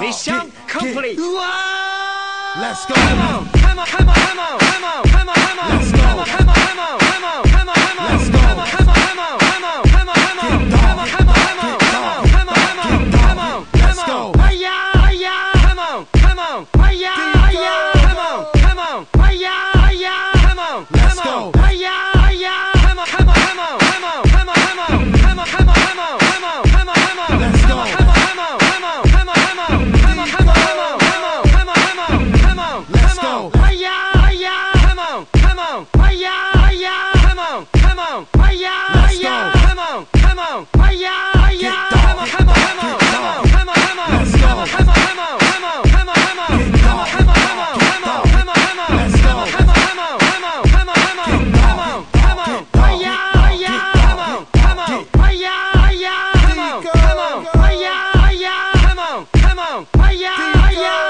Mission complete. Let's go. Come on, come on, come on, come on, come on, come on, come on. Let's go. Come on, come on, come on, come on, come on, come on. Let's go. Come on, come on, come on, come on, come on, come on. Come on, come on, come on, come on, come on, come on. Let's go. Hiya, hiya. Come on, come on. Hiya, hiya. Come on, come on. Hiya, hiya. Come on, Let's come on. go. Hiya, hiya. Come on, come on, come on, come on, come on, come on. Come on, come on, come on, come on, come on, come on. Let's go. Come on, come on, come on, come on, come on. Come on, come on, come on, come on, come on, come on. Come on, Let's come on. go. Hiya, hiya. Come on, come on. Hiya, hiya. Come on, come on. Hiya, Let's hiya. go. Come on, come on. Hiya, hiya. Get Come on, down. come on, come on, come on, come on, come on. Let's go. Come on, come on, come on, come on, come on. Get Come on, down. come on, come on, come on, come on, come on. Let's go. Come on, come on, come on, come on, come on. Get Come on, down. come on. Get down. Hiya, hiya. Get Come down. on, come on. Hiya, hiya. Come on, come on. Hiya, hiya. Come on, come on. Hiya, hiya.